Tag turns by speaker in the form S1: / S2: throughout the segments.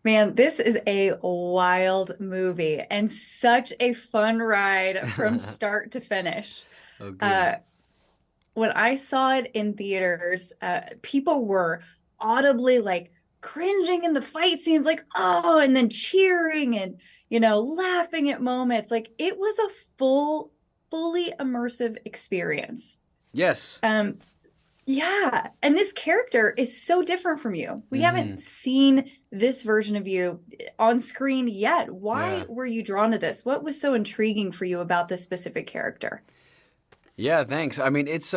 S1: Man, this is a wild movie and such a fun ride from start to finish.
S2: Oh, good.
S1: Uh, when I saw it in theaters, people were audibly like cringing in the fight scenes, like, oh, and then cheering and, laughing at moments. Like it was a fully immersive experience.
S2: Yes.
S1: Um, yeah, and this character is so different from you. We
S2: Hmm.
S1: haven't seen this version of you on screen yet.
S2: Yeah.
S1: Why were you drawn to this? What was so intriguing for you about this specific character?
S2: Yeah, thanks. I mean, it's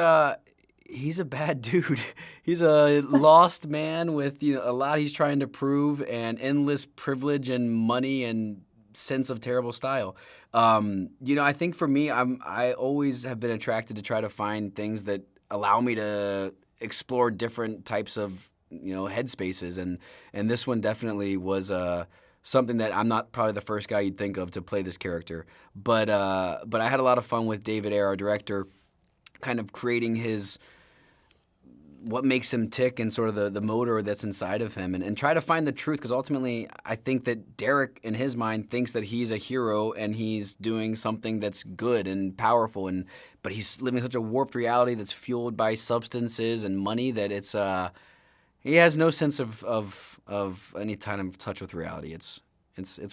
S2: he's a bad dude. He's a lost man with, a lot he's trying to prove and endless privilege and money and sense of terrible style. I think for me, I always have been attracted to try to find things that allow me to explore different types of, headspaces, and this one definitely was something that I'm not probably the first guy you'd think of to play this character. But I had a lot of fun with David Ayer, our director, kind of creating his what makes him tick and sort of the motor that's inside of him, and try to find the truth, because ultimately I think that Derek in his mind thinks that he's a hero and he's doing something that's good and powerful, but he's living such a warped reality that's fueled by substances and money that he has no sense of any kind of touch with reality. It's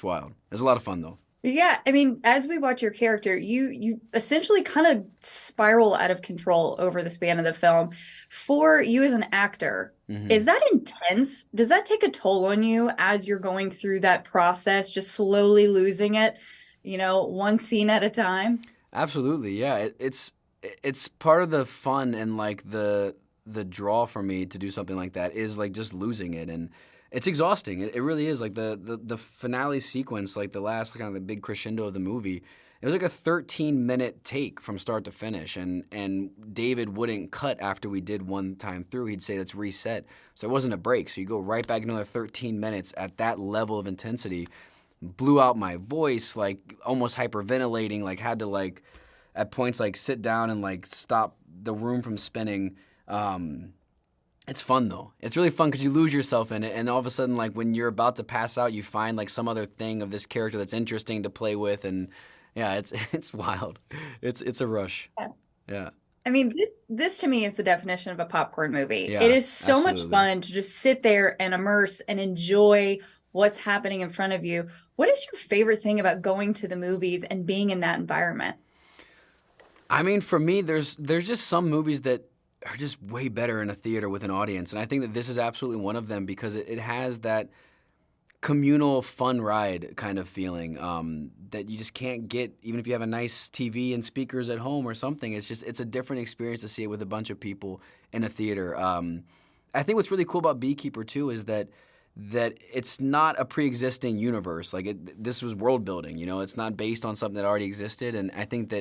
S2: wild. It's a lot of fun though.
S1: Yeah, I mean, as we watch your character, you essentially kind of spiral out of control over the span of the film. For you as an actor,
S2: Hmm.
S1: is that intense? Does that take a toll on you as you're going through that process, just slowly losing it, one scene at a time?
S2: Absolutely, yeah. It's part of the fun and like the draw for me to do something like that is like just losing it, and it's exhausting. It really is. Like the finale sequence, like the last kind of the big crescendo of the movie. It was like a 13-minute take from start to finish, and David wouldn't cut after we did one time through. He'd say let's reset, so it wasn't a break. So you go right back another 13 minutes at that level of intensity. Blew out my voice, like almost hyperventilating, like had to like at points like sit down and like stop the room from spinning. It's fun though. It's really fun because you lose yourself in it, and all of a sudden, like when you're about to pass out, you find like some other thing of this character that's interesting to play with, and yeah, it's it's wild. It's a rush.
S1: Yeah.
S2: Yeah,
S1: I mean, this to me is the definition of a popcorn movie. It
S2: yeah,
S1: is so much
S2: absolutely.
S1: fun to just sit there and immerse and enjoy what's happening in front of you. What is your favorite thing about going to the movies and being in that environment?
S2: I mean, for me, there's just some movies that are just way better in a theater with an audience, and I think that this is absolutely one of them because it has that communal fun ride kind of feeling that you just can't get even if you have a nice TV and speakers at home or something. It's a different experience to see it with a bunch of people in a theater. I think what's really cool about Beekeeper too is that it's not a pre-existing universe. Like this was world building. It's not based on something that already existed, and I think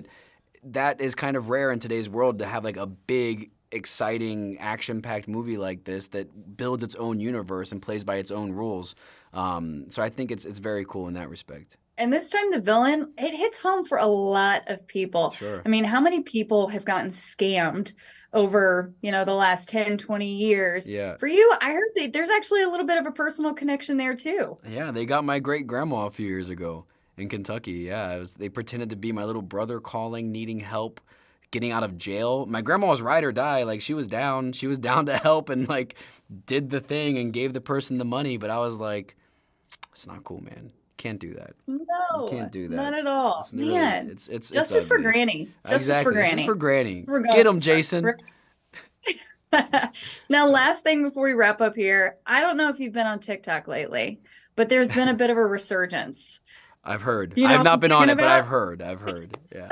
S2: that is kind of rare in today's world to have like a big exciting action-packed movie like this that builds its own universe and plays by its own rules. So I think it's very cool in that respect.
S1: And this time, the villain, it hits home for a lot of people.
S2: Sure.
S1: I mean, how many people have gotten scammed over, the last 10, 20 years?
S2: Yeah.
S1: For you, I heard that there's actually a little bit of a personal connection there too.
S2: Yeah, they got my great grandma a few years ago in Kentucky. Yeah, they pretended to be my little brother calling, needing help, getting out of jail. My grandma was ride or die. Like she was down. She was down to help and like did the thing and gave the person the money. But I was like, it's not cool, man. Can't do that. You
S1: No,
S2: can't do that.
S1: not at all.
S2: It's really
S1: Man,
S2: it's
S1: justice for
S2: ugly.
S1: Granny. Justice for
S2: Exactly. This is for
S1: Granny.
S2: Granny.
S1: We're
S2: Get
S1: going
S2: him, Jason.
S1: for. Now, last thing before we wrap up here, I don't know if you've been on TikTok lately, but there's been a bit of a resurgence.
S2: I've heard.
S1: You know
S2: I've
S1: what
S2: not
S1: I'm
S2: been on
S1: talking
S2: it, but I've
S1: about?
S2: heard. I've heard. Yeah.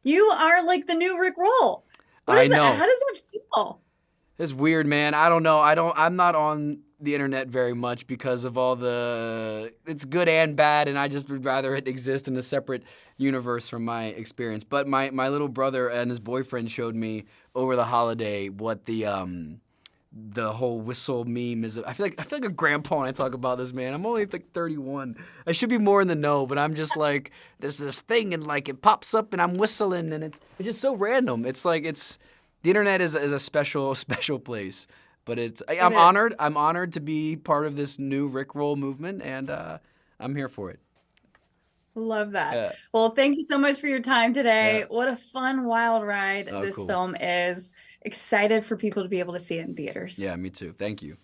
S1: You are like the new Rick Roll. What
S2: I
S1: is that?
S2: know.
S1: How does that feel?
S2: It's weird, man. I don't know. I'm not on the internet very much because of all the it's good and bad, and I just would rather it exist in a separate universe from my experience. But my little brother and his boyfriend showed me over the holiday what the whole whistle meme is. I feel like a grandpa when I talk about this, man. I'm only like 31. I should be more in the know, but I'm just like there's this thing and like it pops up and I'm whistling and it's just so random. It's like the internet is a special special place. But
S1: It
S2: I'm
S1: is.
S2: honored. I'm honored to be part of this new RickRoll movement, and I'm here for it.
S1: Love that.
S2: Yeah.
S1: Well, thank you so much for your time
S2: Yeah.
S1: today. What a fun, wild ride
S2: Oh,
S1: this
S2: cool.
S1: film is. Excited for people to be able to see it in theaters.
S2: Yeah, me too. Thank you.